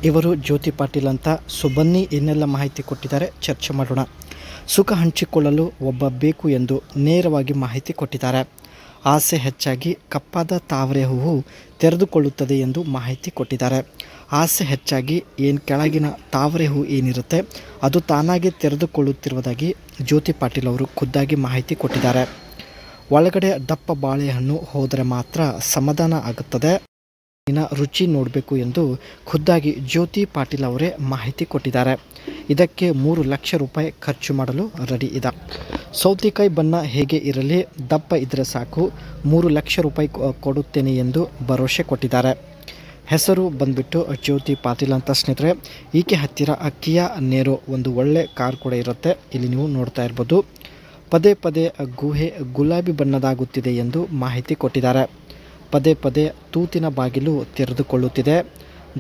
ಇವರು ಜ್ಯೋತಿ ಪಾಟೀಲ್ ಅಂತ. ಸೊ ಬನ್ನಿ ಏನೆಲ್ಲ ಮಾಹಿತಿ ಕೊಟ್ಟಿದ್ದಾರೆ ಚರ್ಚೆ ಮಾಡೋಣ. ಸುಖ ಹಂಚಿಕೊಳ್ಳಲು ಒಬ್ಬ ಬೇಕು ಎಂದು ನೇರವಾಗಿ ಮಾಹಿತಿ ಕೊಟ್ಟಿದ್ದಾರೆ. ಆಸೆ ಹೆಚ್ಚಾಗಿ ಕಪ್ಪಾದ ತಾವರೆ ಹೂವು ತೆರೆದುಕೊಳ್ಳುತ್ತದೆ ಎಂದು ಮಾಹಿತಿ ಕೊಟ್ಟಿದ್ದಾರೆ. ಆಸೆ ಹೆಚ್ಚಾಗಿ ಕೆಳಗಿನ ತಾವರೆ ಹೂವು ಏನಿರುತ್ತೆ ಅದು ತಾನಾಗಿ ತೆರೆದುಕೊಳ್ಳುತ್ತಿರುವುದಾಗಿ ಜ್ಯೋತಿ ಪಾಟೀಲ್ ಅವರು ಖುದ್ದಾಗಿ ಮಾಹಿತಿ ಕೊಟ್ಟಿದ್ದಾರೆ. ಒಳಗಡೆ ದಪ್ಪ ಬಾಳೆಹಣ್ಣು ಹೋದರೆ ಮಾತ್ರ ಸಮಾಧಾನ ಆಗುತ್ತದೆ, ರುಚಿ ನೋಡಬೇಕು ಎಂದು ಖುದ್ದಾಗಿ ಜ್ಯೋತಿ ಪಾಟೀಲ್ ಅವರೇ ಮಾಹಿತಿ ಕೊಟ್ಟಿದ್ದಾರೆ. ಇದಕ್ಕೆ 3 ಲಕ್ಷ ರೂಪಾಯಿ ಖರ್ಚು ಮಾಡಲು ರೆಡಿ ಇದೆ. ಸೌತೆಕಾಯಿ ಬಣ್ಣ ಹೇಗೆ ಇರಲಿ, ದಪ್ಪ ಇದ್ದರೆ ಸಾಕು, 3 ಲಕ್ಷ ರೂಪಾಯಿ ಕೊಡುತ್ತೇನೆ ಎಂದು ಭರವಸೆ ಕೊಟ್ಟಿದ್ದಾರೆ. ಹೆಸರು ಬಂದ್ಬಿಟ್ಟು ಜ್ಯೋತಿ ಪಾಟೀಲ್ ಅಂತ ಸ್ನೇಹಿತರೆ. ಈಕೆ ಹತ್ತಿರ ಕಿಯಾ ನೇರೋ ಒಂದು ಒಳ್ಳೆ ಕಾರ್ ಕೂಡ ಇರುತ್ತೆ. ಇಲ್ಲಿ ನೀವು ನೋಡ್ತಾ ಇರ್ಬೋದು. ಪದೇ ಪದೇ ಗುಹೆ ಗುಲಾಬಿ ಬಣ್ಣದಾಗುತ್ತಿದೆ ಎಂದು ಮಾಹಿತಿ ಕೊಟ್ಟಿದ್ದಾರೆ. ಪದೇ ಪದೇ ತೂತಿನ ಬಾಗಿಲು ತೆರೆದುಕೊಳ್ಳುತ್ತಿದೆ.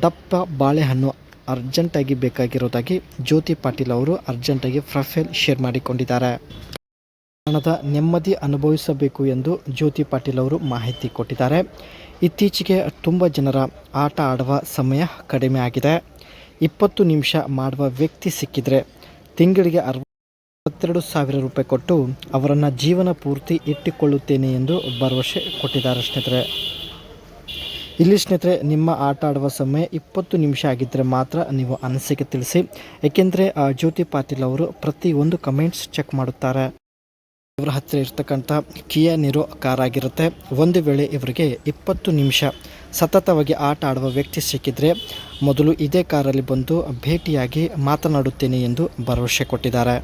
ದಪ್ಪ ಬಾಳೆಹಣ್ಣು ಅರ್ಜೆಂಟಾಗಿ ಬೇಕಾಗಿರೋದಾಗಿ ಜ್ಯೋತಿ ಪಾಟೀಲ್ ಅವರು ಅರ್ಜೆಂಟಾಗಿ ಪ್ರೊಫೈಲ್ ಶೇರ್ ಮಾಡಿಕೊಂಡಿದ್ದಾರೆ. ಹಣದ ನೆಮ್ಮದಿ ಅನುಭವಿಸಬೇಕು ಎಂದು ಜ್ಯೋತಿ ಪಾಟೀಲ್ ಅವರು ಮಾಹಿತಿ ಕೊಟ್ಟಿದ್ದಾರೆ. ಇತ್ತೀಚೆಗೆ ತುಂಬ ಜನರ ಆಟ ಆಡುವ ಸಮಯ ಕಡಿಮೆ ಆಗಿದೆ. 20 ನಿಮಿಷ ಮಾಡುವ ವ್ಯಕ್ತಿ ಸಿಕ್ಕಿದರೆ ತಿಂಗಳಿಗೆ 62,000 ರೂಪಾಯಿ ಕೊಟ್ಟು ಅವರನ್ನು ಜೀವನ ಪೂರ್ತಿ ಇಟ್ಟುಕೊಳ್ಳುತ್ತೇನೆ ಎಂದು ಭರವಸೆ ಕೊಟ್ಟಿದ್ದಾರೆ ಸ್ನೇಹಿತರೆ. ಇಲ್ಲಿ ಸ್ನೇಹಿತರೆ, ನಿಮ್ಮ ಆಟ ಆಡುವ ಸಮಯ 20 ನಿಮಿಷ ಆಗಿದ್ದರೆ ಮಾತ್ರ ನೀವು ಅನಿಸಿಕೆ ತಿಳಿಸಿ. ಏಕೆಂದರೆ ಜ್ಯೋತಿ ಪಾಟೀಲ್ ಅವರು ಪ್ರತಿಯೊಂದು ಕಮೆಂಟ್ಸ್ ಚೆಕ್ ಮಾಡುತ್ತಾರೆ. ಇವರ ಹತ್ತಿರ ಇರ್ತಕ್ಕಂಥ ಕಿಯಾ ನಿರೋ ಕಾರ್ ಆಗಿರುತ್ತೆ. ಒಂದು ವೇಳೆ ಇವರಿಗೆ 20 ನಿಮಿಷ ಸತತವಾಗಿ ಆಟ ಆಡುವ ವ್ಯಕ್ತಿ ಸಿಕ್ಕಿದರೆ ಮೊದಲು ಇದೇ ಕಾರಲ್ಲಿ ಬಂದು ಭೇಟಿಯಾಗಿ ಮಾತನಾಡುತ್ತೇನೆ ಎಂದು ಭರವಸೆ ಕೊಟ್ಟಿದ್ದಾರೆ.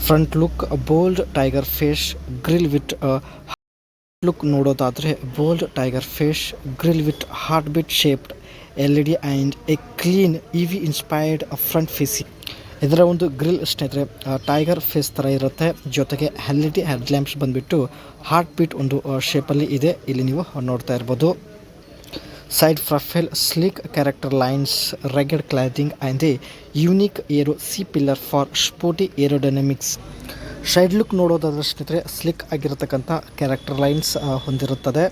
Front look bold tiger face grill with look ನೋಡೋದಾದರೆ bold tiger face grill with heart beat shaped LED and a clean EV inspired front facing. ಇದರ ಒಂದು ಗ್ರಿಲ್ ಸ್ನೇಹಿತರೆ ಟೈಗರ್ ಫೇಸ್ ಥರ ಇರುತ್ತೆ. ಜೊತೆಗೆ LED ಹೆಡ್ಲ್ಯಾಂಪ್ಸ್ ಬಂದುಬಿಟ್ಟು ಹಾರ್ಟ್ ಬೀಟ್ ಒಂದು ಶೇಪಲ್ಲಿ ಇದೆ. ಇಲ್ಲಿ ನೀವು ನೋಡ್ತಾ ಇರ್ಬೋದು. Side profile sleek character lines rugged cladding and a unique aero C pillar for sporty aerodynamics. Side look ನೋಡೋದಾದ್ರೆ ಸ್ನೇಹಿತರೆ ಸ್ಲಿಕ್ ಆಗಿರತಕ್ಕಂಥ ಕ್ಯಾರೆಕ್ಟರ್ ಲೈನ್ಸ್ ಹೊಂದಿರುತ್ತದೆ.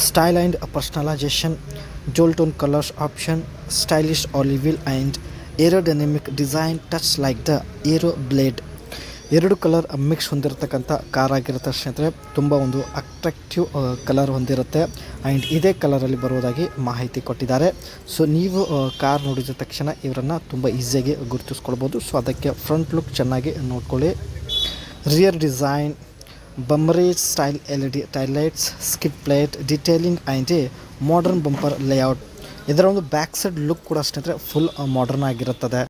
ಸ್ಟೈಲ್ ಆ್ಯಂಡ್ ಪರ್ಸನಲೈಸೇಷನ್ ಜೋಲ್ಟೋನ್ colours option stylish alloy wheel and aerodynamic design touch like the aero blade. 2 colour mix ಹೊಂದಿರತಕ್ಕಂಥ car ಆಗಿರುತ್ತೆ ಸ್ನೇಹಿತರೆ. ತುಂಬ ಒಂದು ಅಟ್ರಾಕ್ಟಿವ್ ಕಲರ್ ಹೊಂದಿರುತ್ತೆ ಆ್ಯಂಡ್ ಇದೇ ಕಲರಲ್ಲಿ ಬರುವುದಾಗಿ ಮಾಹಿತಿ ಕೊಟ್ಟಿದ್ದಾರೆ. ಸೊ ನೀವು ಕಾರ್ ನೋಡಿದ ತಕ್ಷಣ ಇವರನ್ನು ತುಂಬ ಈಸಿಯಾಗಿ ಗುರುತಿಸ್ಕೊಳ್ಬೋದು. ಸೊ ಅದಕ್ಕೆ ಫ್ರಂಟ್ ಲುಕ್ ಚೆನ್ನಾಗಿ ನೋಡ್ಕೊಳ್ಳಿ. ರಿಯರ್ ಡಿಸೈನ್ ಬಮ್ರೇಜ್ style LED taillights skid plate detailing and a modern bumper layout. ಇದರ ಒಂದು ಬ್ಯಾಕ್ ಸೈಡ್ ಲುಕ್ ಕೂಡ ಸ್ನೇಹಿತರೆ ಫುಲ್ ಮಾಡರ್ನ್ ಆಗಿರುತ್ತದೆ.